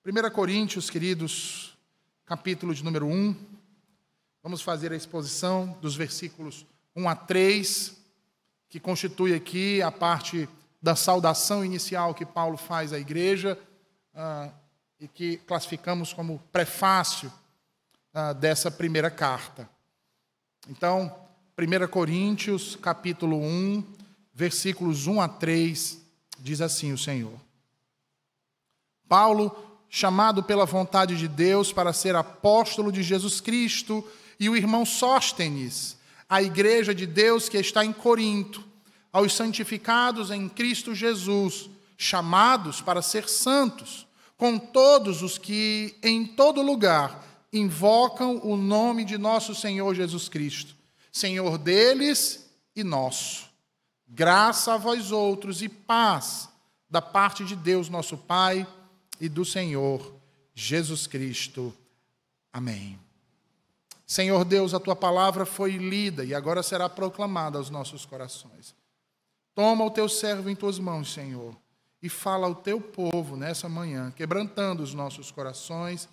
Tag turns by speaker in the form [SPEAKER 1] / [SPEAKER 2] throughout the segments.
[SPEAKER 1] 1 Coríntios, queridos, capítulo de número 1. Vamos fazer a exposição dos versículos 1 a 3, que constitui aqui a parte da saudação inicial que Paulo faz à igreja e que classificamos como prefácio dessa primeira carta. Então, 1 Coríntios, capítulo 1, versículos 1 a 3, diz assim o Senhor. Paulo, chamado pela vontade de Deus para ser apóstolo de Jesus Cristo, e o irmão Sóstenes, a igreja de Deus que está em Corinto, aos santificados em Cristo Jesus, chamados para ser santos, com todos os que em todo lugar invocam o nome de nosso Senhor Jesus Cristo, Senhor deles e nosso. Graça a vós outros e paz da parte de Deus nosso Pai e do Senhor Jesus Cristo. Amém. Senhor Deus, a Tua palavra foi lida e agora será proclamada aos nossos corações. Toma o Teu servo em Tuas mãos, Senhor, e fala ao Teu povo nessa manhã, quebrantando os nossos corações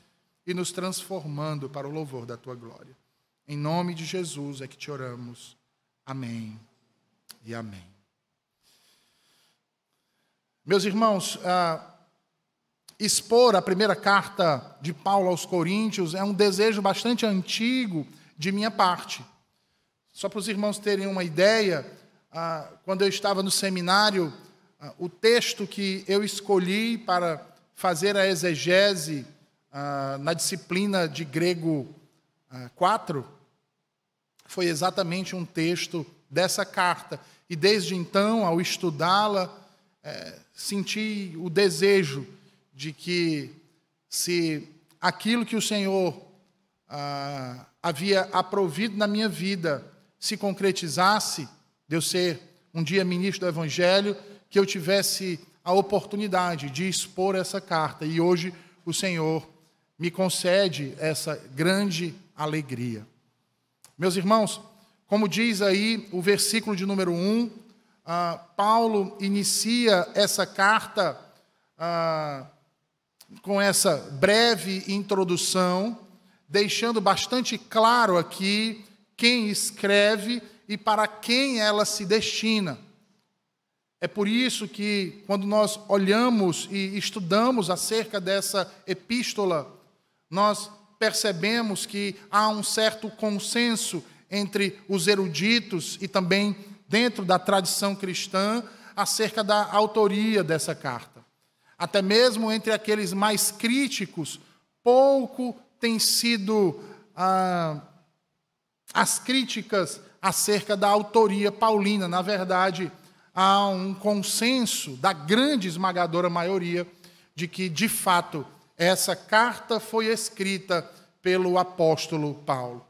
[SPEAKER 1] e nos transformando para o louvor da Tua glória. Em nome de Jesus é que te oramos. Amém e amém. Meus irmãos, expor a primeira carta de Paulo aos Coríntios é um desejo bastante antigo de minha parte. Só para os irmãos terem uma ideia, quando eu estava no seminário, o texto que eu escolhi para fazer a exegese na disciplina de grego 4 foi exatamente um texto dessa carta. E desde então, ao estudá-la, senti o desejo de que, se aquilo que o Senhor havia aprovido na minha vida se concretizasse, de eu ser um dia ministro do Evangelho, que eu tivesse a oportunidade de expor essa carta. E hoje o Senhor me concede essa grande alegria. Meus irmãos, como diz aí o versículo de número 1, Paulo inicia essa carta com essa breve introdução, deixando bastante claro aqui quem escreve e para quem ela se destina. É por isso que, quando nós olhamos e estudamos acerca dessa epístola, nós percebemos que há um certo consenso entre os eruditos e também dentro da tradição cristã acerca da autoria dessa carta. Até mesmo entre aqueles mais críticos, pouco tem sido as críticas acerca da autoria paulina. Na verdade, há um consenso da grande esmagadora maioria de que, de fato, essa carta foi escrita pelo apóstolo Paulo.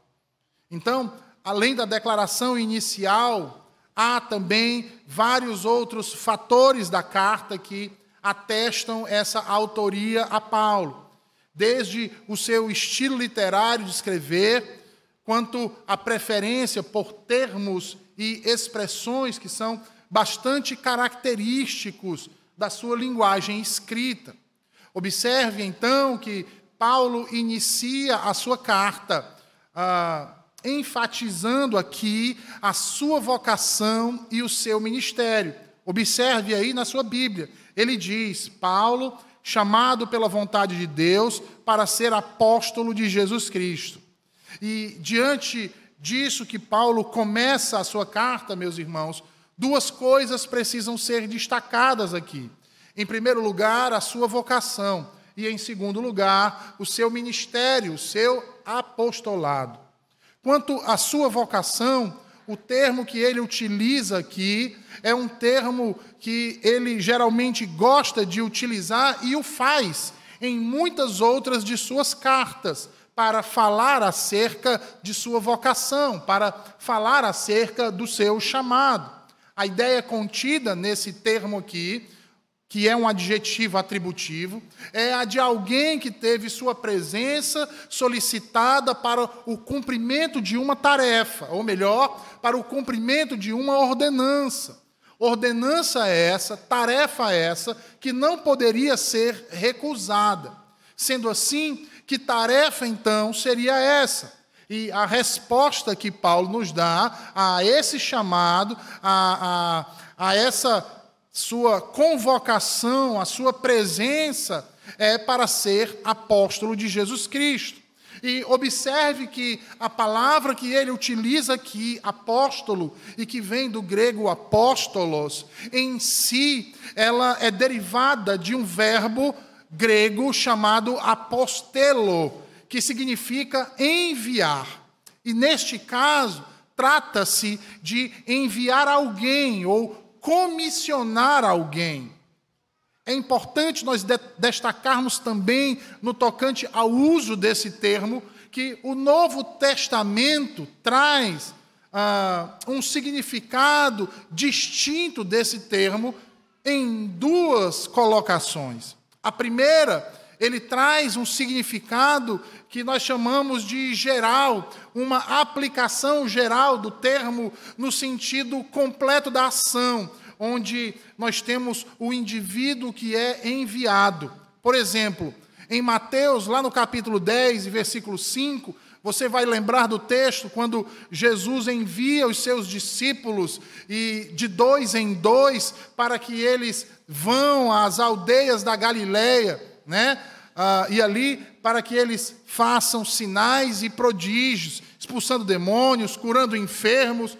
[SPEAKER 1] Então, além da declaração inicial, há também vários outros fatores da carta que atestam essa autoria a Paulo, desde o seu estilo literário de escrever, quanto a preferência por termos e expressões que são bastante característicos da sua linguagem escrita. Observe, então, que Paulo inicia a sua carta enfatizando aqui a sua vocação e o seu ministério. Observe aí na sua Bíblia. Ele diz, Paulo, chamado pela vontade de Deus para ser apóstolo de Jesus Cristo. E diante disso que Paulo começa a sua carta, meus irmãos, duas coisas precisam ser destacadas aqui. Em primeiro lugar, a sua vocação. E em segundo lugar, o seu ministério, o seu apostolado. Quanto à sua vocação, o termo que ele utiliza aqui é um termo que ele geralmente gosta de utilizar e o faz em muitas outras de suas cartas, para falar acerca de sua vocação, para falar acerca do seu chamado. A ideia contida nesse termo aqui, que é um adjetivo atributivo, é a de alguém que teve sua presença solicitada para o cumprimento de uma tarefa, ou melhor, para o cumprimento de uma ordenança. Ordenança essa, tarefa essa, que não poderia ser recusada. Sendo assim, que tarefa então seria essa? E a resposta que Paulo nos dá a esse chamado, a essa sua convocação, a sua presença, é para ser apóstolo de Jesus Cristo. E observe que a palavra que ele utiliza aqui, apóstolo, e que vem do grego apóstolos, em si, ela é derivada de um verbo grego chamado apostelo, que significa enviar. E neste caso, trata-se de enviar alguém ou comissionar alguém. É importante nós destacarmos também, no tocante ao uso desse termo, que o Novo Testamento traz um significado distinto desse termo em duas colocações. A primeira, ele traz um significado que nós chamamos de geral, uma aplicação geral do termo no sentido completo da ação, onde nós temos o indivíduo que é enviado. Por exemplo, em Mateus, lá no capítulo 10, versículo 5, você vai lembrar do texto quando Jesus envia os seus discípulos e de 2 em 2 para que eles vão às aldeias da Galileia, né? E ali para que eles façam sinais e prodígios, expulsando demônios, curando enfermos.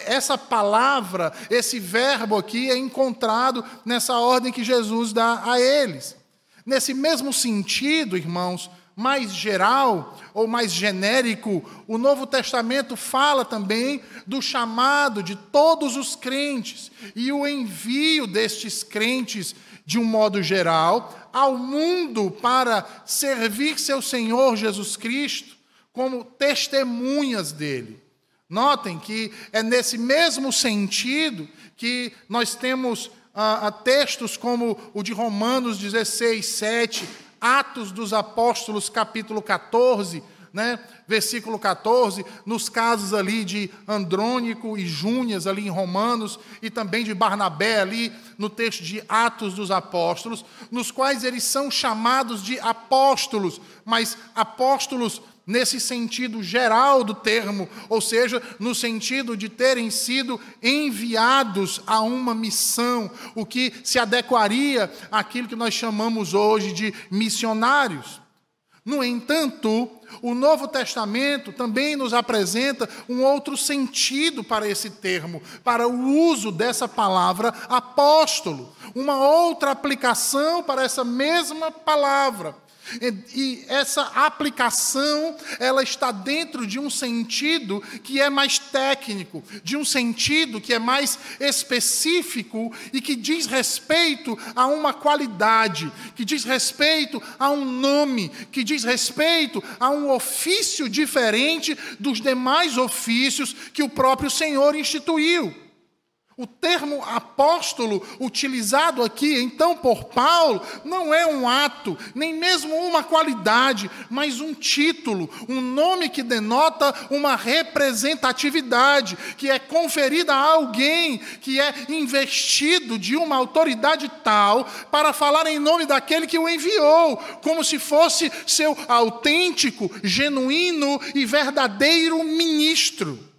[SPEAKER 1] Essa palavra, esse verbo aqui é encontrado nessa ordem que Jesus dá a eles. Nesse mesmo sentido, irmãos, mais geral ou mais genérico, o Novo Testamento fala também do chamado de todos os crentes e o envio destes crentes, de um modo geral, ao mundo para servir seu Senhor Jesus Cristo como testemunhas dele. Notem que é nesse mesmo sentido que nós temos textos como o de Romanos 16, 7, Atos dos Apóstolos, capítulo 14, né, versículo 14, nos casos ali de Andrônico e Júnias, ali em Romanos, e também de Barnabé, ali no texto de Atos dos Apóstolos, nos quais eles são chamados de apóstolos, mas apóstolos nesse sentido geral do termo, ou seja, no sentido de terem sido enviados a uma missão, o que se adequaria àquilo que nós chamamos hoje de missionários. No entanto, o Novo Testamento também nos apresenta um outro sentido para esse termo, para o uso dessa palavra apóstolo, uma outra aplicação para essa mesma palavra. E essa aplicação, ela está dentro de um sentido que é mais técnico, de um sentido que é mais específico e que diz respeito a uma qualidade, que diz respeito a um nome, que diz respeito a um ofício diferente dos demais ofícios que o próprio Senhor instituiu. O termo apóstolo utilizado aqui, então, por Paulo, não é um ato, nem mesmo uma qualidade, mas um título, um nome que denota uma representatividade, que é conferida a alguém que é investido de uma autoridade tal para falar em nome daquele que o enviou, como se fosse seu autêntico, genuíno e verdadeiro ministro.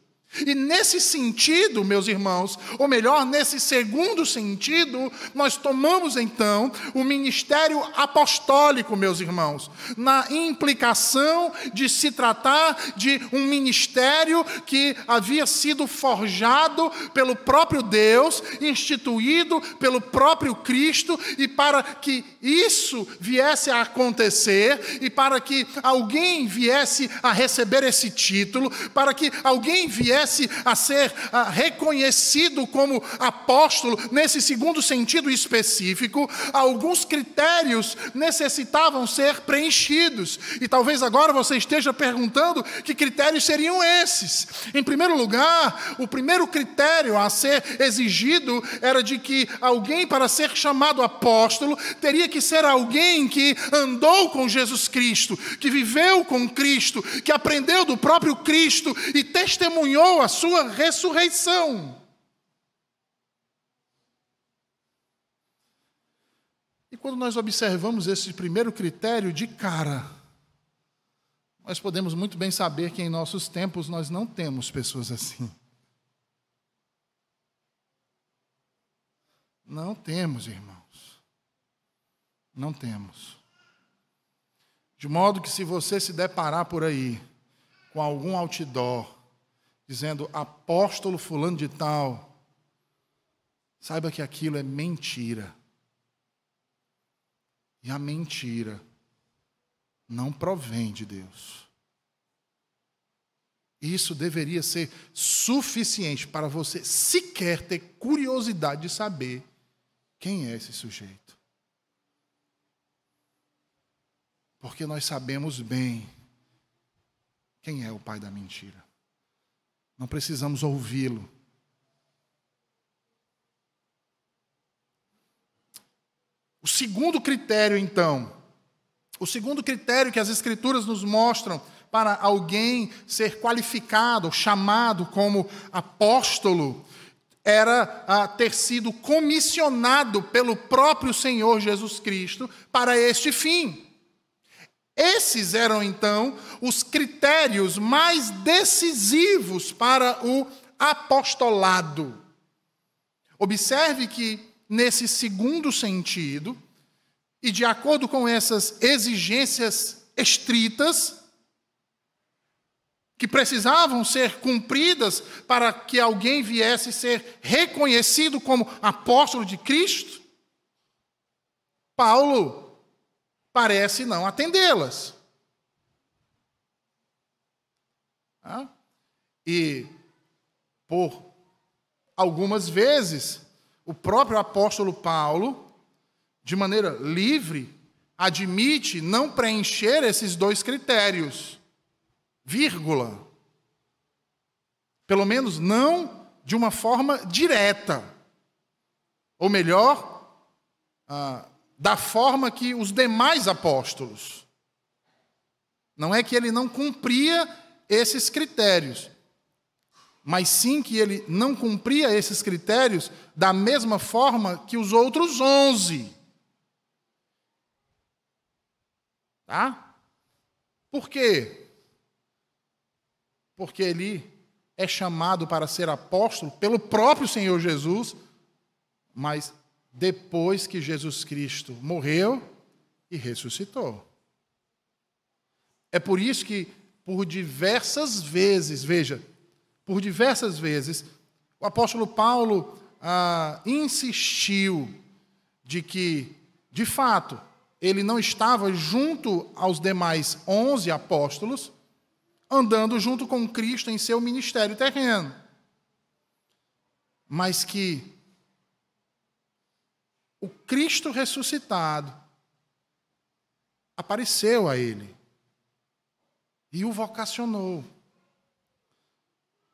[SPEAKER 1] E nesse sentido, meus irmãos, ou melhor, nesse segundo sentido, nós tomamos então o ministério apostólico, meus irmãos, na implicação de se tratar de um ministério que havia sido forjado pelo próprio Deus, instituído pelo próprio Cristo, e para que isso viesse a acontecer, e para que alguém viesse a receber esse título, para que alguém viesse a ser reconhecido como apóstolo, nesse segundo sentido específico, alguns critérios necessitavam ser preenchidos. E talvez agora você esteja perguntando que critérios seriam esses. Em primeiro lugar, o primeiro critério a ser exigido era de que alguém, para ser chamado apóstolo, teria que ser alguém que andou com Jesus Cristo, que viveu com Cristo, que aprendeu do próprio Cristo e testemunhou a sua ressurreição. E quando nós observamos esse primeiro critério de cara, nós podemos muito bem saber que em nossos tempos nós não temos pessoas assim. Não temos, irmãos. Não temos. De modo que se você se deparar por aí com algum outdoor dizendo apóstolo fulano de tal, saiba que aquilo é mentira. E a mentira não provém de Deus. Isso deveria ser suficiente para você sequer ter curiosidade de saber quem é esse sujeito. Porque nós sabemos bem quem é o pai da mentira. Não precisamos ouvi-lo. O segundo critério, então, o segundo critério que as Escrituras nos mostram para alguém ser qualificado, chamado como apóstolo, era ter sido comissionado pelo próprio Senhor Jesus Cristo para este fim. Esses eram, então, os critérios mais decisivos para o apostolado. Observe que, nesse segundo sentido, e de acordo com essas exigências estritas, que precisavam ser cumpridas para que alguém viesse ser reconhecido como apóstolo de Cristo, Paulo parece não atendê-las. E, por algumas vezes, o próprio apóstolo Paulo, de maneira livre, admite não preencher esses dois critérios, vírgula. Pelo menos não de uma forma direta. Ou melhor, da forma que os demais apóstolos. Não é que ele não cumpria esses critérios, mas sim que ele não cumpria esses critérios da mesma forma que os outros 11. Tá? Por quê? Porque ele é chamado para ser apóstolo pelo próprio Senhor Jesus, mas depois que Jesus Cristo morreu e ressuscitou. É por isso que, por diversas vezes, veja, por diversas vezes, o apóstolo Paulo insistiu de que, de fato, ele não estava junto aos demais 11 apóstolos, andando junto com Cristo em seu ministério terreno. Mas que o Cristo ressuscitado apareceu a ele e o vocacionou.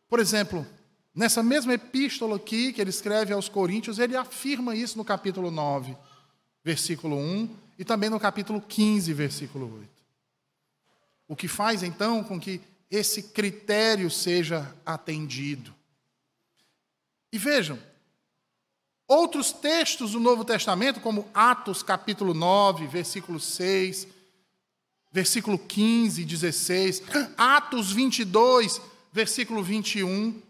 [SPEAKER 1] Por exemplo, nessa mesma epístola aqui que ele escreve aos Coríntios, ele afirma isso no capítulo 9, versículo 1, e também no capítulo 15, versículo 8. O que faz, então, com que esse critério seja atendido. E vejam, outros textos do Novo Testamento, como Atos, capítulo 9, versículo 6, versículo 15 e 16, Atos 22, versículo 21.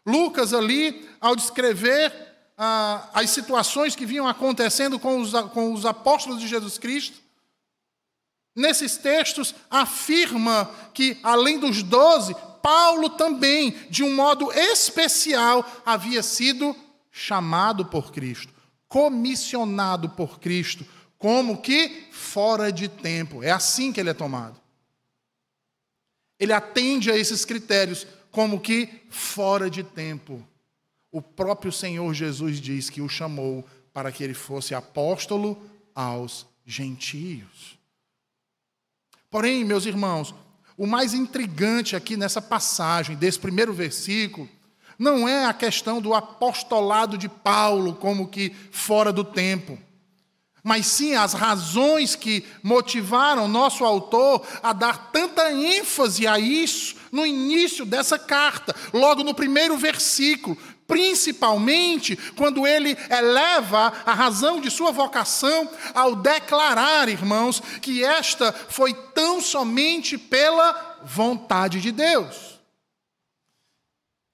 [SPEAKER 1] Lucas ali, ao descrever as situações que vinham acontecendo com os apóstolos de Jesus Cristo, nesses textos afirma que, além dos 12, Paulo também, de um modo especial, havia sido chamado por Cristo, comissionado por Cristo, como que fora de tempo. É assim que ele é tomado. Ele atende a esses critérios, como que fora de tempo. O próprio Senhor Jesus diz que o chamou para que ele fosse apóstolo aos gentios. Porém, meus irmãos, o mais intrigante aqui nessa passagem, desse primeiro versículo, não é a questão do apostolado de Paulo como que fora do tempo, mas sim as razões que motivaram nosso autor a dar tanta ênfase a isso no início dessa carta, logo no primeiro versículo, principalmente quando ele eleva a razão de sua vocação ao declarar, irmãos, que esta foi tão somente pela vontade de Deus.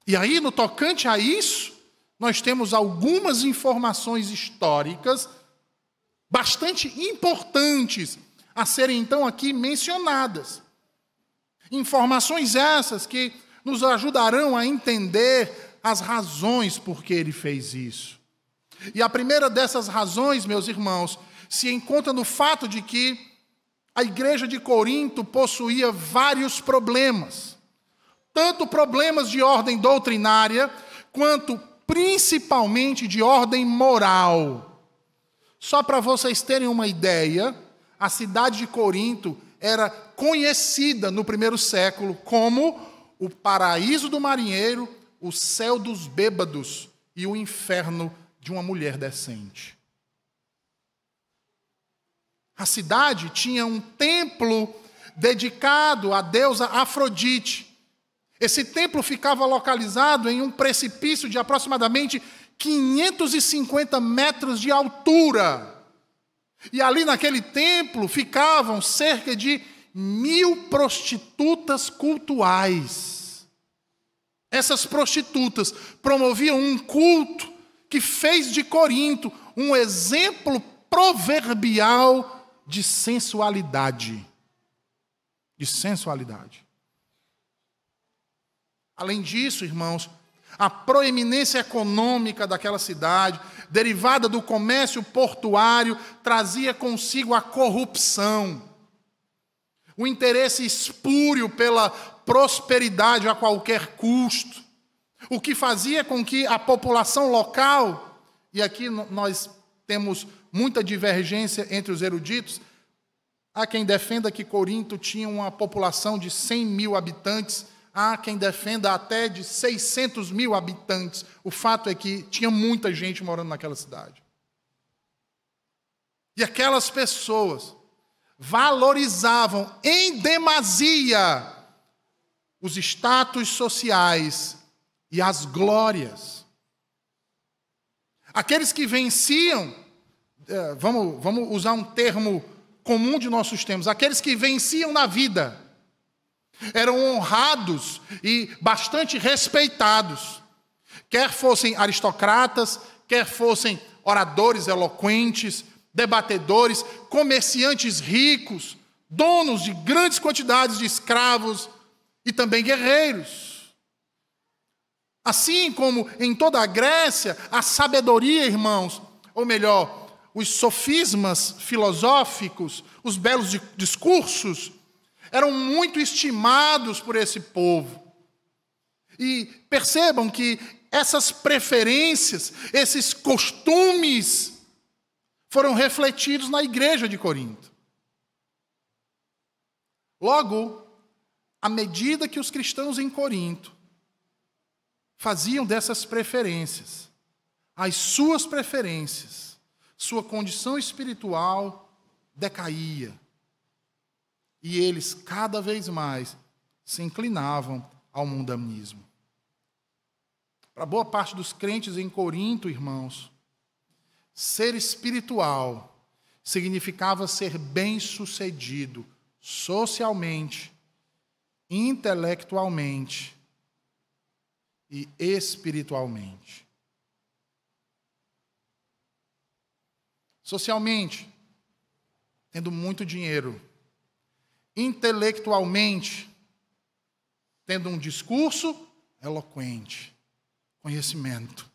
[SPEAKER 1] E aí, no tocante a isso, nós temos algumas informações históricas bastante importantes a serem então aqui mencionadas. Informações essas que nos ajudarão a entender as razões por que ele fez isso. E a primeira dessas razões, meus irmãos, se encontra no fato de que a igreja de Corinto possuía vários problemas, tanto problemas de ordem doutrinária, quanto principalmente de ordem moral. Só para vocês terem uma ideia, a cidade de Corinto era conhecida no primeiro século como o paraíso do marinheiro, o céu dos bêbados e o inferno de uma mulher decente. A cidade tinha um templo dedicado à deusa Afrodite. Esse templo ficava localizado em um precipício de aproximadamente 550 metros de altura. E ali naquele templo ficavam cerca de 1000 prostitutas cultuais. Essas prostitutas promoviam um culto que fez de Corinto um exemplo proverbial de sensualidade. De sensualidade. Além disso, irmãos, a proeminência econômica daquela cidade, derivada do comércio portuário, trazia consigo a corrupção, o interesse espúrio pela prosperidade a qualquer custo, o que fazia com que a população local, e aqui nós temos muita divergência entre os eruditos, há quem defenda que Corinto tinha uma população de 100 mil habitantes, há quem defenda até de 600 mil habitantes. O fato é que tinha muita gente morando naquela cidade. E aquelas pessoas valorizavam em demasia os status sociais e as glórias. Aqueles que venciam, vamos usar um termo comum de nossos tempos, aqueles que venciam na vida, eram honrados e bastante respeitados, quer fossem aristocratas, quer fossem oradores eloquentes, debatedores, comerciantes ricos, donos de grandes quantidades de escravos e também guerreiros. Assim como em toda a Grécia, a sabedoria, irmãos, ou melhor, os sofismas filosóficos, os belos discursos, eram muito estimados por esse povo. E percebam que essas preferências, esses costumes, foram refletidos na igreja de Corinto. Logo, à medida que os cristãos em Corinto faziam dessas preferências, as suas preferências, sua condição espiritual decaía. E eles, cada vez mais, se inclinavam ao mundanismo. Para boa parte dos crentes em Corinto, irmãos, ser espiritual significava ser bem-sucedido socialmente, intelectualmente e espiritualmente. Socialmente, tendo muito dinheiro. Intelectualmente, tendo um discurso eloquente, conhecimento.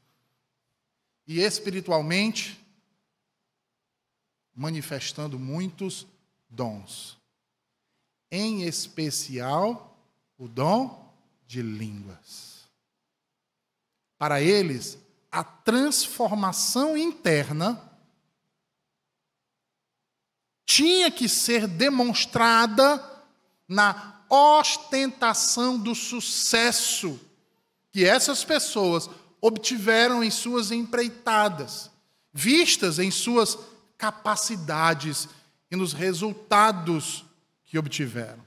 [SPEAKER 1] E espiritualmente, manifestando muitos dons. Em especial, o dom de línguas. Para eles, a transformação interna tinha que ser demonstrada na ostentação do sucesso que essas pessoas obtiveram em suas empreitadas, vistas em suas capacidades e nos resultados que obtiveram.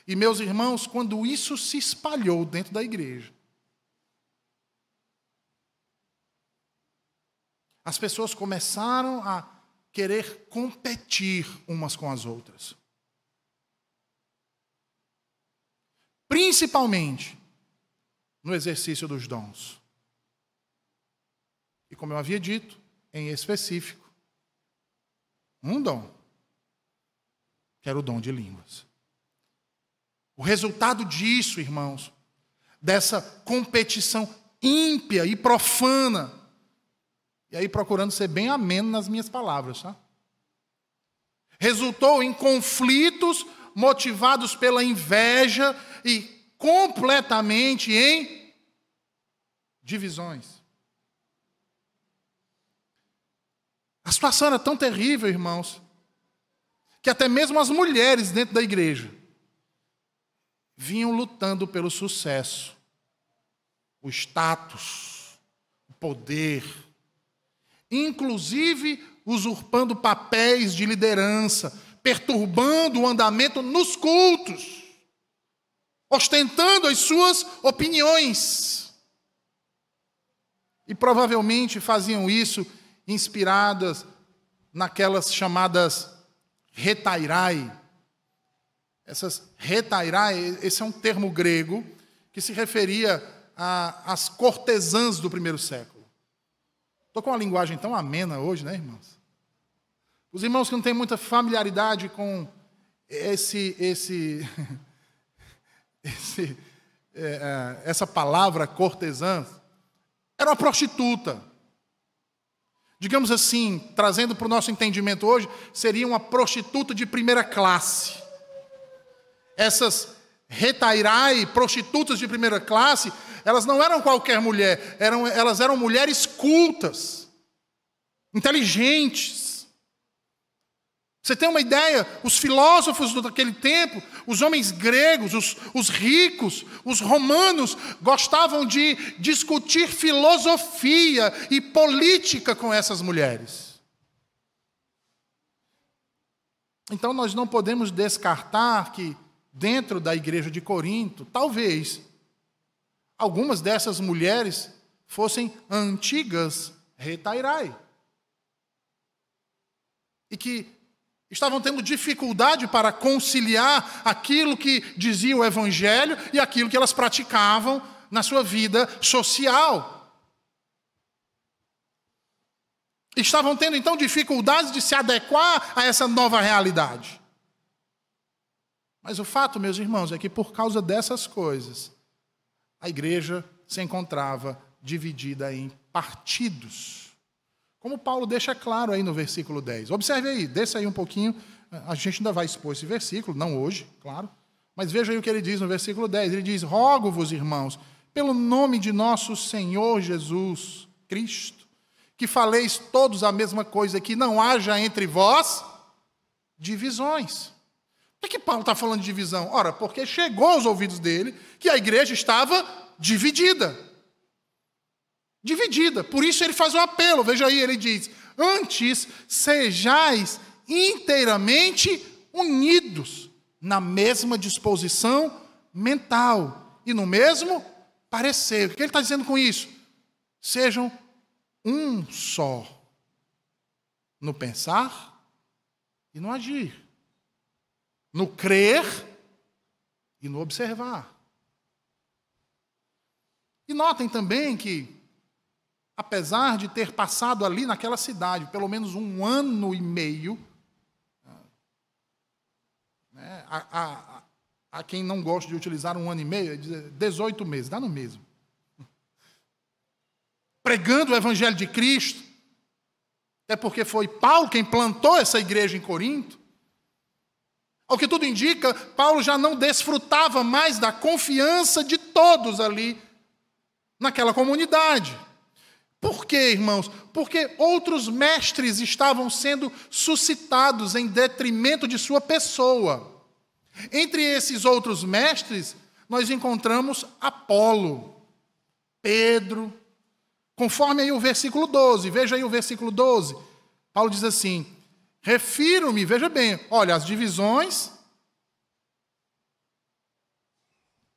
[SPEAKER 1] E, meus irmãos, quando isso se espalhou dentro da igreja, as pessoas começaram a querer competir umas com as outras. Principalmente no exercício dos dons. E como eu havia dito, em específico, um dom, que era o dom de línguas. O resultado disso, irmãos, dessa competição ímpia e profana, e aí procurando ser bem ameno nas minhas palavras, tá? Resultou em conflitos motivados pela inveja e completamente em divisões. A situação era tão terrível, irmãos, que até mesmo as mulheres dentro da igreja vinham lutando pelo sucesso, o status, o poder, inclusive usurpando papéis de liderança, perturbando o andamento nos cultos, ostentando as suas opiniões. E provavelmente faziam isso inspiradas naquelas chamadas retairai. Essas retairai, esse é um termo grego que se referia às cortesãs do primeiro século. Estou com uma linguagem tão amena hoje, né, irmãos? Os irmãos que não têm muita familiaridade com essa palavra cortesã, era uma prostituta. Digamos assim, trazendo para o nosso entendimento hoje, seria uma prostituta de primeira classe. Essas retairai, prostitutas de primeira classe, elas não eram qualquer mulher, elas eram mulheres cultas, inteligentes. Você tem uma ideia? Os filósofos daquele tempo, os homens gregos, os ricos, os romanos, gostavam de discutir filosofia e política com essas mulheres. Então nós não podemos descartar que dentro da igreja de Corinto, talvez, algumas dessas mulheres fossem antigas retairai. E que estavam tendo dificuldade para conciliar aquilo que dizia o Evangelho e aquilo que elas praticavam na sua vida social. Estavam tendo, então, dificuldades de se adequar a essa nova realidade. Mas o fato, meus irmãos, é que por causa dessas coisas, a igreja se encontrava dividida em partidos. Como Paulo deixa claro aí no versículo 10. Observe aí, desça aí um pouquinho. A gente ainda vai expor esse versículo, não hoje, claro. Mas veja aí o que ele diz no versículo 10. Ele diz: rogo-vos, irmãos, pelo nome de nosso Senhor Jesus Cristo, que faleis todos a mesma coisa, que não haja entre vós divisões. Por que Paulo está falando de divisão? Ora, porque chegou aos ouvidos dele que a igreja estava dividida. Dividida. Por isso ele faz um apelo. Veja aí, ele diz: antes sejais inteiramente unidos na mesma disposição mental e no mesmo parecer. O que ele está dizendo com isso? Sejam um só no pensar e no agir, no crer e no observar. E notem também que, apesar de ter passado ali naquela cidade pelo menos 1 ano e meio, né, a quem não gosta de utilizar 1 ano e meio, 18 meses, dá no mesmo. Pregando o Evangelho de Cristo, até porque foi Paulo quem plantou essa igreja em Corinto. Ao que tudo indica, Paulo já não desfrutava mais da confiança de todos ali naquela comunidade. Por quê, irmãos? Porque outros mestres estavam sendo suscitados em detrimento de sua pessoa. Entre esses outros mestres, nós encontramos Apolo, Pedro, conforme aí o versículo 12. Veja aí o versículo 12. Paulo diz assim: refiro-me, veja bem, olha, as divisões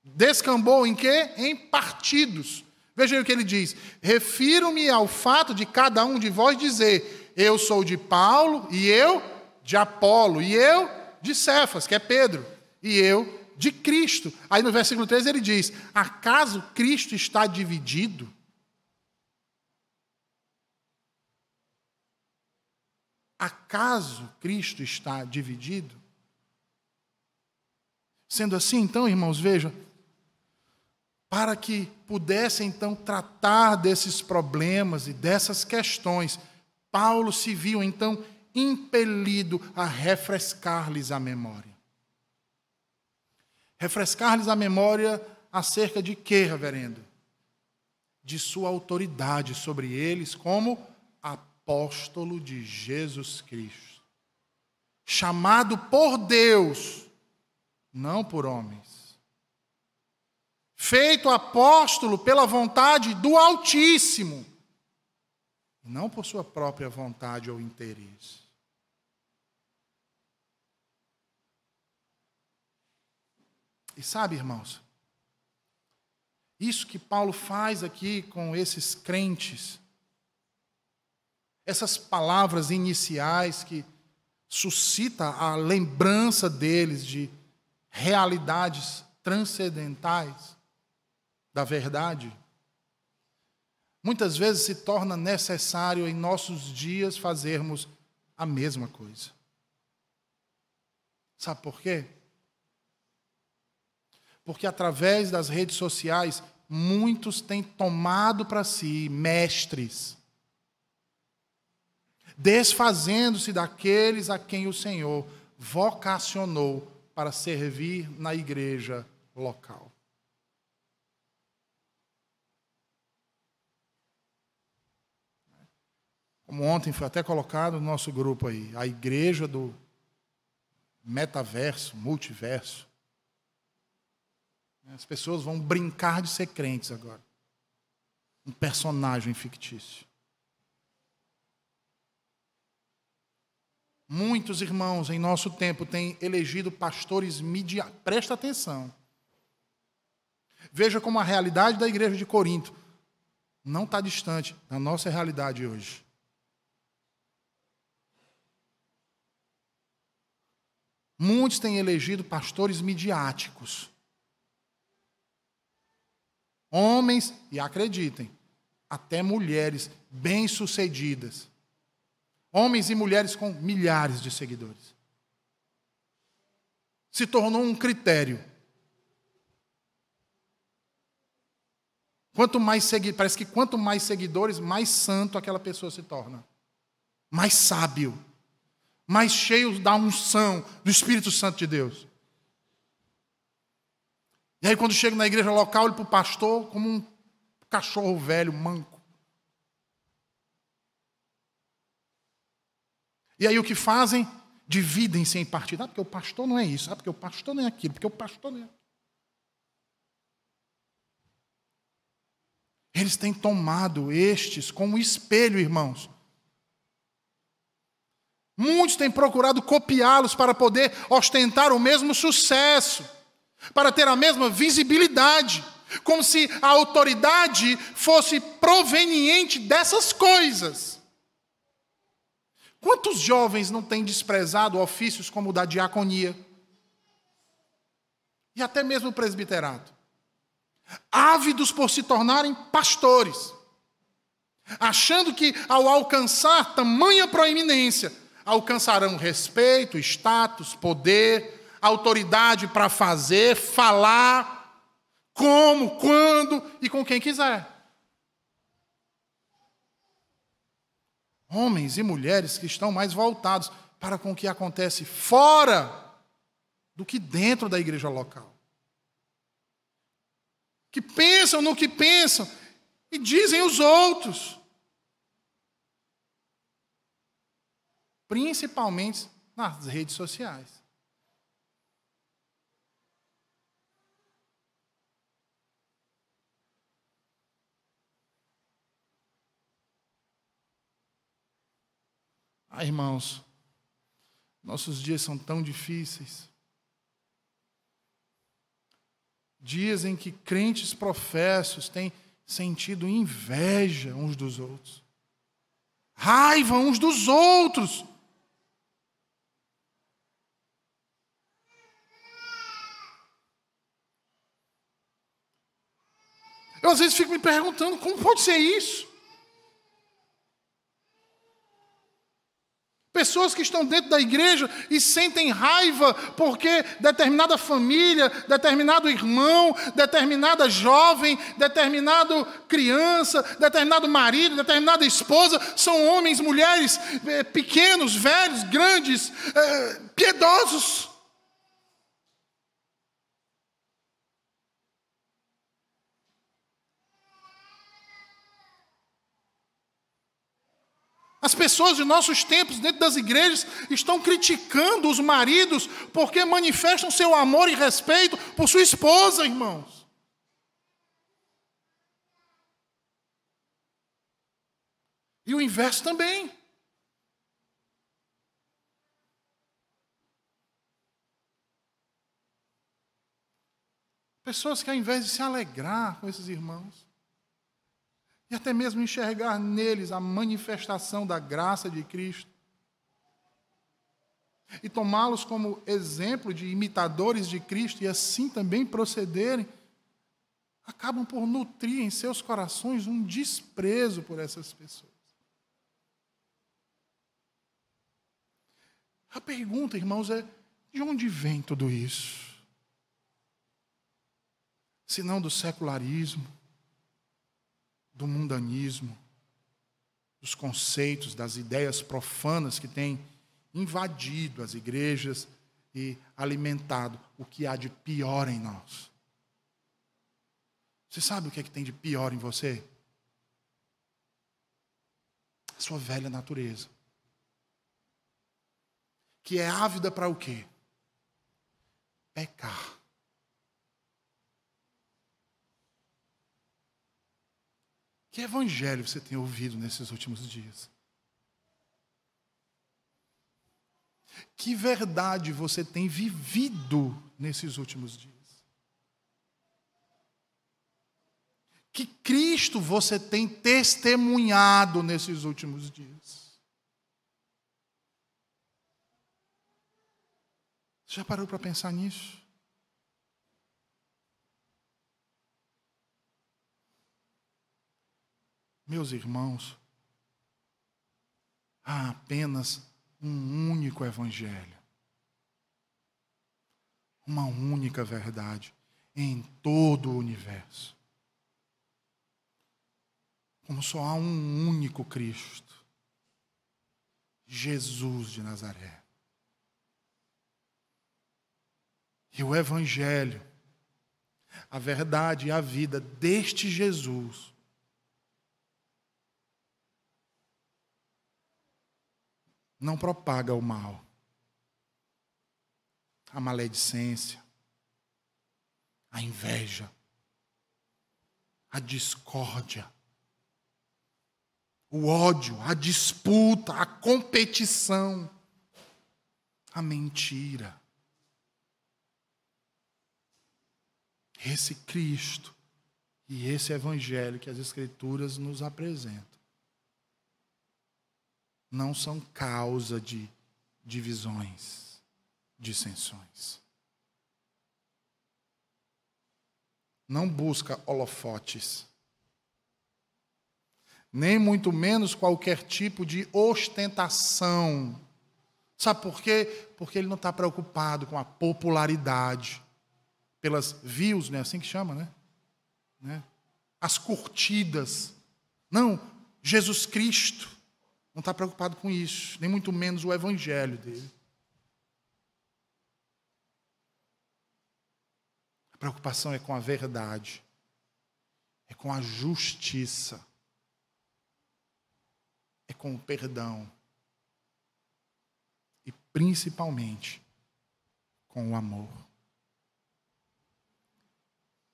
[SPEAKER 1] Descambou em quê? Em partidos. Veja aí o que ele diz. Refiro-me ao fato de cada um de vós dizer: eu sou de Paulo, e eu de Apolo, e eu de Cefas, que é Pedro, e eu de Cristo. Aí no versículo 13 ele diz: acaso Cristo está dividido? Acaso Cristo está dividido? Sendo assim, então, irmãos, vejam, para que pudesse então tratar desses problemas e dessas questões, Paulo se viu então impelido a refrescar-lhes a memória. Refrescar-lhes a memória acerca de quê, reverendo? De sua autoridade sobre eles como apóstolo de Jesus Cristo. Chamado por Deus, não por homens. Feito apóstolo pela vontade do Altíssimo, não por sua própria vontade ou interesse. E sabe, irmãos, isso que Paulo faz aqui com esses crentes, essas palavras iniciais que suscita a lembrança deles de realidades transcendentais da verdade, muitas vezes se torna necessário em nossos dias fazermos a mesma coisa. Sabe por quê? Porque através das redes sociais, muitos têm tomado para si mestres, desfazendo-se daqueles a quem o Senhor vocacionou para servir na igreja local. Como ontem foi até colocado no nosso grupo aí, a igreja do metaverso, multiverso. As pessoas vão brincar de ser crentes agora. Um personagem fictício. Muitos irmãos em nosso tempo têm elegido pastores midiáticos. Presta atenção. Veja como a realidade da igreja de Corinto não está distante da nossa realidade hoje. Muitos têm elegido pastores midiáticos. Homens, e acreditem, até mulheres bem-sucedidas. Homens e mulheres com milhares de seguidores. Se tornou um critério. Parece que quanto mais seguidores, mais santo aquela pessoa se torna. Mais sábio. Mais cheio da unção do Espírito Santo de Deus. E aí quando chega na igreja local, olha para o pastor como um cachorro velho, manco. E aí o que fazem? Dividem-se em partido. Porque o pastor não é isso. Porque o pastor não é aquilo. Porque o pastor não é aquilo. Eles têm tomado estes como espelho, irmãos. Muitos têm procurado copiá-los para poder ostentar o mesmo sucesso, para ter a mesma visibilidade, como se a autoridade fosse proveniente dessas coisas. Quantos jovens não têm desprezado ofícios como o da diaconia? E até mesmo o presbiterato. Ávidos por se tornarem pastores, achando que ao alcançar tamanha proeminência, alcançarão respeito, status, poder, autoridade para fazer, falar, como, quando e com quem quiser. Homens e mulheres que estão mais voltados para com o que acontece fora do que dentro da igreja local. Que pensam no que pensam e dizem os outros. Principalmente nas redes sociais. Irmãos, nossos dias são tão difíceis. Dias em que crentes professos têm sentido inveja uns dos outros, raiva uns dos outros. Eu às vezes fico me perguntando, como pode ser isso? Pessoas que estão dentro da igreja e sentem raiva porque determinada família, determinado irmão, determinada jovem, determinada criança, determinado marido, determinada esposa, são homens, mulheres, pequenos, velhos, grandes, piedosos. As pessoas de nossos tempos, dentro das igrejas, estão criticando os maridos porque manifestam seu amor e respeito por sua esposa, irmãos. E o inverso também. Pessoas que, ao invés de se alegrar com esses irmãos, e até mesmo enxergar neles a manifestação da graça de Cristo, e tomá-los como exemplo de imitadores de Cristo, e assim também procederem, acabam por nutrir em seus corações um desprezo por essas pessoas. A pergunta, irmãos, é: de onde vem tudo isso? Se não do secularismo, do mundanismo, dos conceitos, das ideias profanas que têm invadido as igrejas e alimentado o que há de pior em nós. Você sabe o que é que tem de pior em você? A sua velha natureza. Que é ávida para o quê? Pecar. Que evangelho você tem ouvido nesses últimos dias? Que verdade você tem vivido nesses últimos dias? Que Cristo você tem testemunhado nesses últimos dias? Você já parou para pensar nisso? Meus irmãos, há apenas um único evangelho, uma única verdade em todo o universo. Como só há um único Cristo, Jesus de Nazaré. E o evangelho, a verdade e a vida deste Jesus não propaga o mal, a maledicência, a inveja, a discórdia, o ódio, a disputa, a competição, a mentira. Esse Cristo e esse Evangelho que as Escrituras nos apresentam não são causa de divisões, dissensões. Não busca holofotes, nem muito menos qualquer tipo de ostentação. Sabe por quê? Porque ele não está preocupado com a popularidade, pelas views, né? Assim que chama, né? As curtidas. Não, Jesus Cristo não está preocupado com isso, nem muito menos o evangelho dele. A preocupação é com a verdade, é com a justiça, é com o perdão e principalmente com o amor.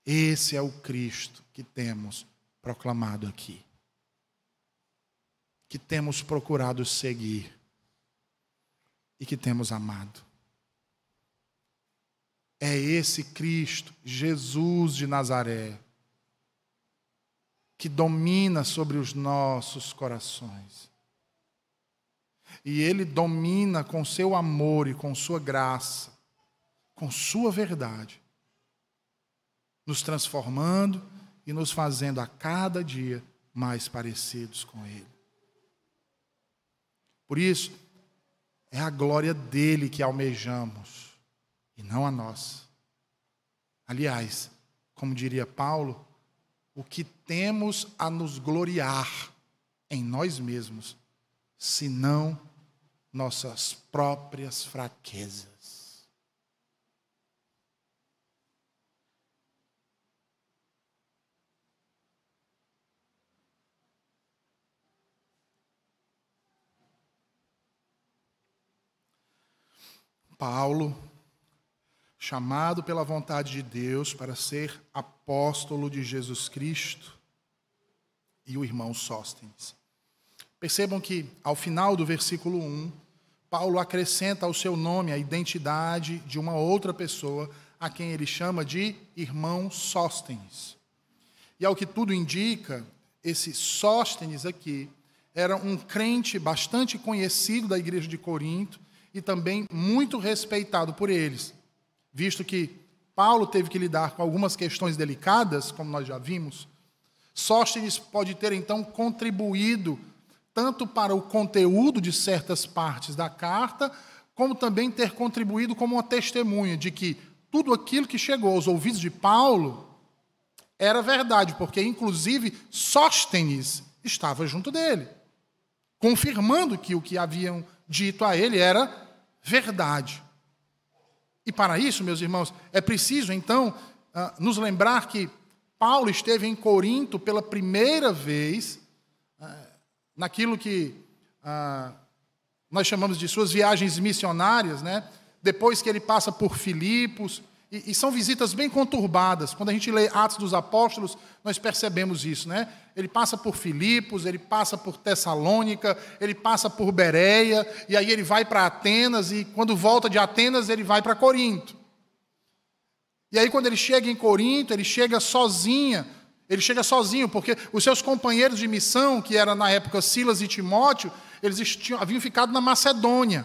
[SPEAKER 1] Esse é o Cristo que temos proclamado aqui, que temos procurado seguir e que temos amado. é esse Cristo, Jesus de Nazaré, que domina sobre os nossos corações. E Ele domina com seu amor e com sua graça, com sua verdade, nos transformando e nos fazendo a cada dia mais parecidos com Ele. Por isso, é a glória dele que almejamos, e não a nossa. Aliás, como diria Paulo, o que temos a nos gloriar em nós mesmos, senão nossas próprias fraquezas. Paulo, chamado pela vontade de Deus para ser apóstolo de Jesus Cristo, e o irmão Sóstenes. Percebam que, ao final do versículo 1, Paulo acrescenta ao seu nome a identidade de uma outra pessoa, a quem ele chama de irmão Sóstenes. E ao que tudo indica, esse Sóstenes aqui era um crente bastante conhecido da igreja de Corinto, e também muito respeitado por eles, visto que Paulo teve que lidar com algumas questões delicadas, como nós já vimos. Sóstenes pode ter, então, contribuído tanto para o conteúdo de certas partes da carta, como também ter contribuído como uma testemunha de que tudo aquilo que chegou aos ouvidos de Paulo era verdade, porque, inclusive, Sóstenes estava junto dele, confirmando que o que haviam dito a ele era verdade. E para isso, meus irmãos, é preciso, então, nos lembrar que Paulo esteve em Corinto pela primeira vez, naquilo que nós chamamos de suas viagens missionárias, né? Depois que ele passa por Filipos, e são visitas bem conturbadas. Quando a gente lê Atos dos Apóstolos, nós percebemos isso, né? Ele passa por Filipos, ele passa por Tessalônica, ele passa por Bereia, e aí ele vai para Atenas, e quando volta de Atenas, ele vai para Corinto. E aí, quando ele chega em Corinto, ele chega sozinho, porque os seus companheiros de missão, que eram na época Silas e Timóteo, eles haviam ficado na Macedônia.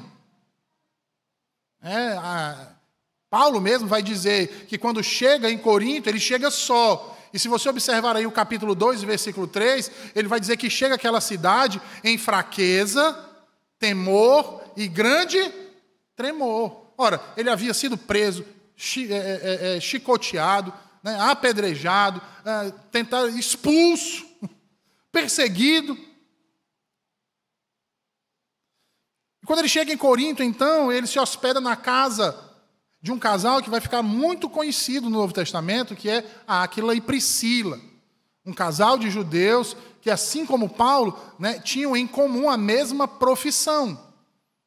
[SPEAKER 1] Paulo mesmo vai dizer que quando chega em Corinto, ele chega só. E se você observar aí o capítulo 2, versículo 3, ele vai dizer que chega àquela cidade em fraqueza, temor e grande tremor. Ora, ele havia sido preso, chicoteado, né, apedrejado, expulso, perseguido. E quando ele chega em Corinto, então, ele se hospeda na casa de um casal que vai ficar muito conhecido no Novo Testamento, que é Áquila e Priscila. Um casal de judeus que, assim como Paulo, né, tinham em comum a mesma profissão,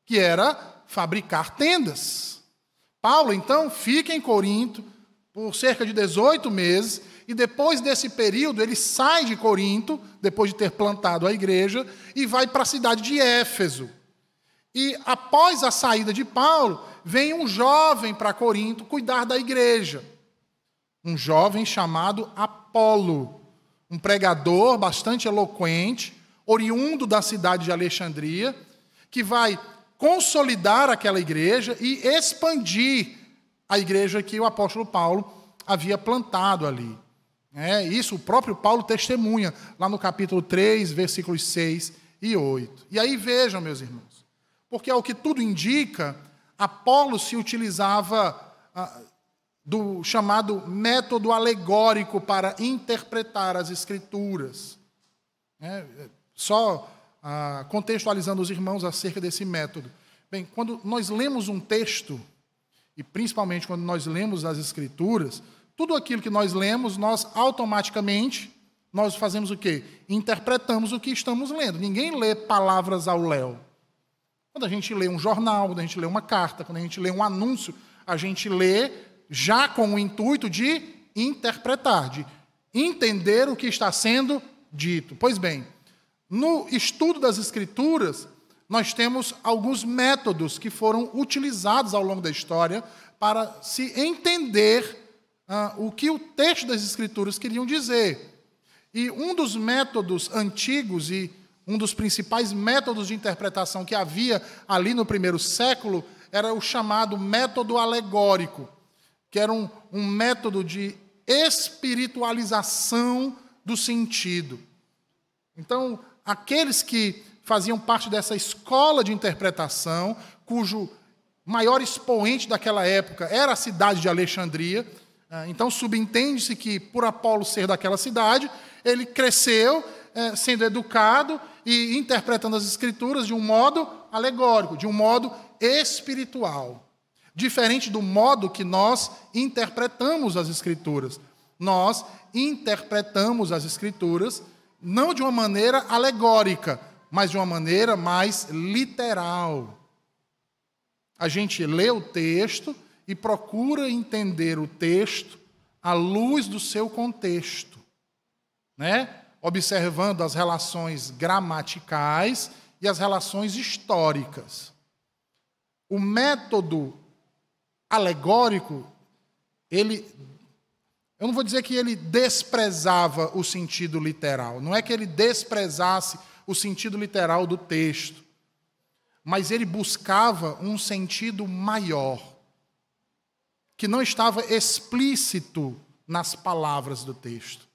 [SPEAKER 1] que era fabricar tendas. Paulo, então, fica em Corinto por cerca de 18 meses, e depois desse período ele sai de Corinto, depois de ter plantado a igreja, e vai para a cidade de Éfeso. E após a saída de Paulo, vem um jovem para Corinto cuidar da igreja. Um jovem chamado Apolo, um pregador bastante eloquente, oriundo da cidade de Alexandria, que vai consolidar aquela igreja e expandir a igreja que o apóstolo Paulo havia plantado ali. Isso o próprio Paulo testemunha, lá no capítulo 3, versículos 6 e 8. E aí vejam, meus irmãos, porque ao que tudo indica, Apolo se utilizava do chamado método alegórico para interpretar as Escrituras. Só contextualizando os irmãos acerca desse método. Bem, quando nós lemos um texto, e principalmente quando nós lemos as Escrituras, tudo aquilo que nós lemos, nós automaticamente, nós fazemos o quê? Interpretamos o que estamos lendo. Ninguém lê palavras ao léu. Quando a gente lê um jornal, quando a gente lê uma carta, quando a gente lê um anúncio, a gente lê já com o intuito de interpretar, de entender o que está sendo dito. Pois bem, no estudo das Escrituras, nós temos alguns métodos que foram utilizados ao longo da história para se entender o que o texto das Escrituras queriam dizer. E um dos métodos antigos e um dos principais métodos de interpretação que havia ali no primeiro século era o chamado método alegórico, que era um método de espiritualização do sentido. Então, aqueles que faziam parte dessa escola de interpretação, cujo maior expoente daquela época era a cidade de Alexandria. Então, subentende-se que, por Apolo ser daquela cidade, ele cresceu sendo educado e interpretando as Escrituras de um modo alegórico, de um modo espiritual. Diferente do modo que nós interpretamos as Escrituras. Nós interpretamos as Escrituras não de uma maneira alegórica, mas de uma maneira mais literal. A gente lê o texto e procura entender o texto à luz do seu contexto, né? Observando as relações gramaticais e as relações históricas. O método alegórico, eu não vou dizer que ele desprezava o sentido literal, não é que ele desprezasse o sentido literal do texto, mas ele buscava um sentido maior, que não estava explícito nas palavras do texto,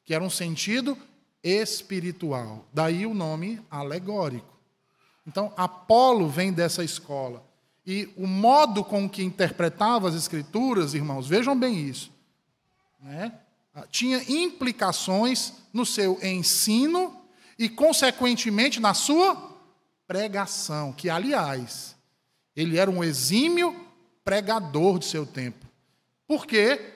[SPEAKER 1] que era um sentido espiritual. Daí o nome alegórico. Então, Apolo vem dessa escola. E o modo com que interpretava as Escrituras, irmãos, vejam bem isso, né? Tinha implicações no seu ensino e, consequentemente, na sua pregação, que, aliás, ele era um exímio pregador de seu tempo. Por quê?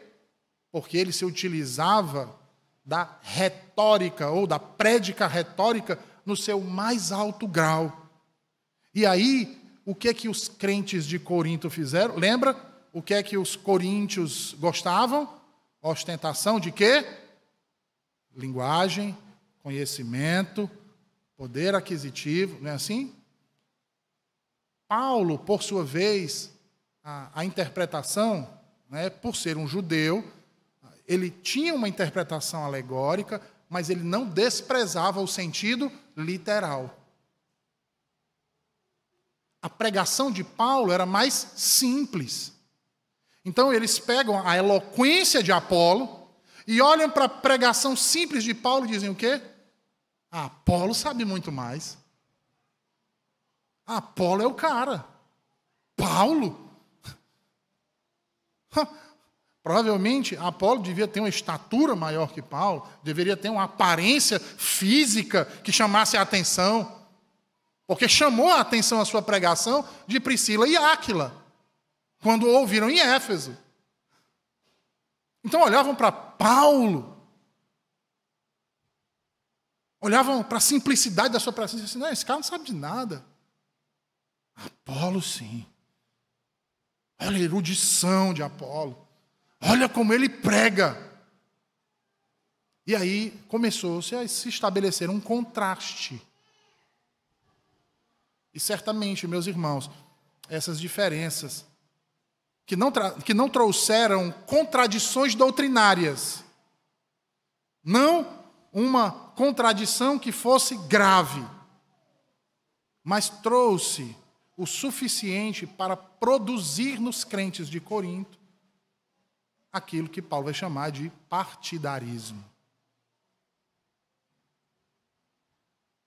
[SPEAKER 1] Porque ele se utilizava da retórica ou da prédica retórica no seu mais alto grau. E aí, o que é que os crentes de Corinto fizeram? Lembra o que é que os coríntios gostavam? Ostentação de quê? Linguagem, conhecimento, poder aquisitivo, não é assim? Paulo, por sua vez, a interpretação, né, por ser um judeu, ele tinha uma interpretação alegórica, mas ele não desprezava o sentido literal. A pregação de Paulo era mais simples. Então, eles pegam a eloquência de Apolo e olham para a pregação simples de Paulo e dizem o quê? Apolo sabe muito mais. Apolo é o cara. Paulo? Provavelmente, Apolo devia ter uma estatura maior que Paulo, deveria ter uma aparência física que chamasse a atenção, porque chamou a atenção a sua pregação de Priscila e Áquila, quando ouviram em Éfeso. Então olhavam para Paulo, olhavam para a simplicidade da sua pregação e diziam assim, não, esse cara não sabe de nada. Apolo, sim. Olha a erudição de Apolo. Olha como ele prega. E aí começou-se a se estabelecer um contraste. E certamente, meus irmãos, essas diferenças que não trouxeram contradições doutrinárias, não uma contradição que fosse grave, mas trouxe o suficiente para produzir nos crentes de Corinto aquilo que Paulo vai chamar de partidarismo.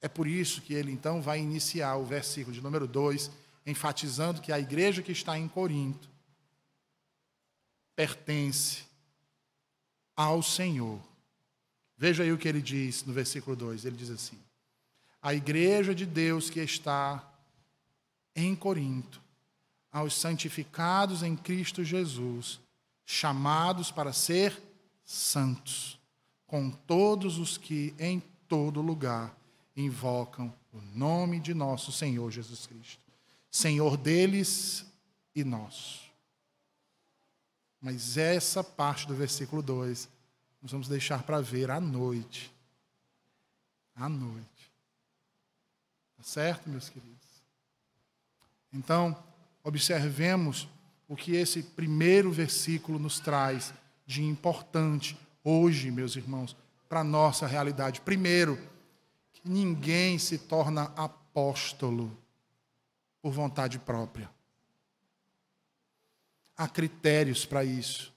[SPEAKER 1] É por isso que ele, então, vai iniciar o versículo de número 2, enfatizando que a igreja que está em Corinto pertence ao Senhor. Veja aí o que ele diz no versículo 2. Ele diz assim: a igreja de Deus que está em Corinto, aos santificados em Cristo Jesus, chamados para ser santos, com todos os que em todo lugar invocam o nome de nosso Senhor Jesus Cristo, Senhor deles e nosso. Mas essa parte do versículo 2, nós vamos deixar para ver à noite. À noite. Tá certo, meus queridos? Então, observemos o que esse primeiro versículo nos traz de importante hoje, meus irmãos, para a nossa realidade. Primeiro, que ninguém se torna apóstolo por vontade própria. Há critérios para isso.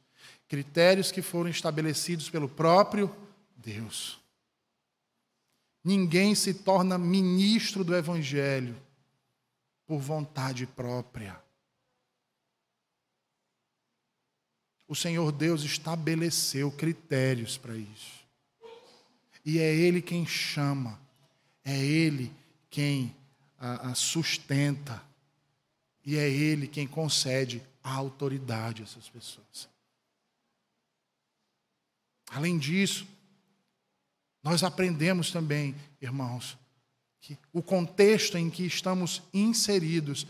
[SPEAKER 1] Critérios que foram estabelecidos pelo próprio Deus. Ninguém se torna ministro do Evangelho por vontade própria. O Senhor Deus estabeleceu critérios para isso. E é Ele quem chama, é Ele quem sustenta, e é Ele quem concede a autoridade a essas pessoas. Além disso, nós aprendemos também, irmãos, que o contexto em que estamos inseridos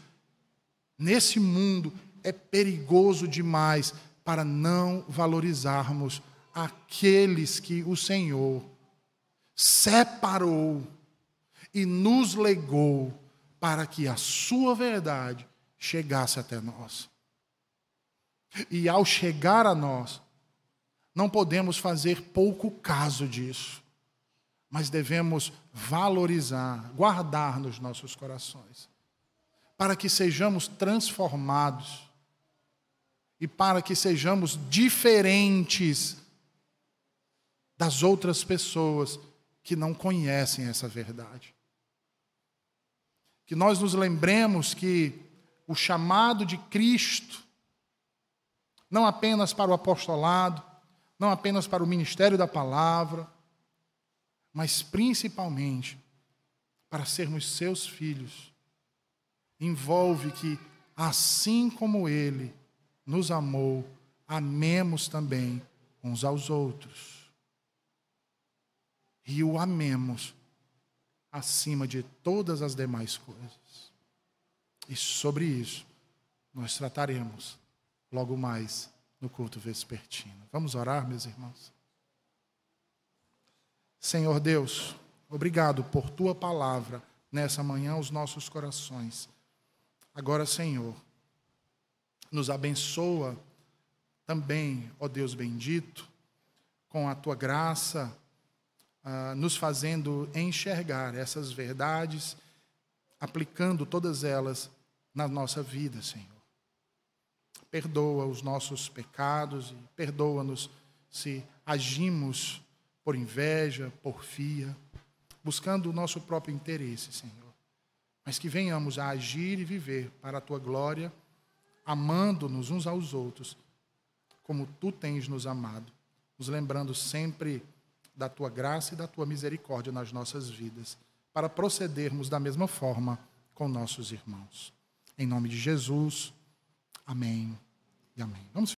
[SPEAKER 1] nesse mundo é perigoso demais para não valorizarmos aqueles que o Senhor separou e nos legou para que a sua verdade chegasse até nós. E ao chegar a nós, não podemos fazer pouco caso disso, mas devemos valorizar, guardar nos nossos corações, para que sejamos transformados e para que sejamos diferentes das outras pessoas que não conhecem essa verdade. Que nós nos lembremos que o chamado de Cristo, não apenas para o apostolado, não apenas para o ministério da palavra, mas principalmente para sermos seus filhos, envolve que, assim como Ele nos amou, amemos também uns aos outros. E o amemos acima de todas as demais coisas. E sobre isso nós trataremos logo mais no culto vespertino. Vamos orar, meus irmãos? Senhor Deus, obrigado por Tua palavra nessa manhã aos nossos corações. Agora, Senhor, nos abençoa também, ó Deus bendito, com a Tua graça, nos fazendo enxergar essas verdades, aplicando todas elas na nossa vida, Senhor. Perdoa os nossos pecados e perdoa-nos se agimos por inveja, porfia, buscando o nosso próprio interesse, Senhor. Mas que venhamos a agir e viver para a Tua glória, amando-nos uns aos outros, como Tu tens nos amado, nos lembrando sempre da Tua graça e da Tua misericórdia nas nossas vidas, para procedermos da mesma forma com nossos irmãos. Em nome de Jesus, amém e amém. Vamos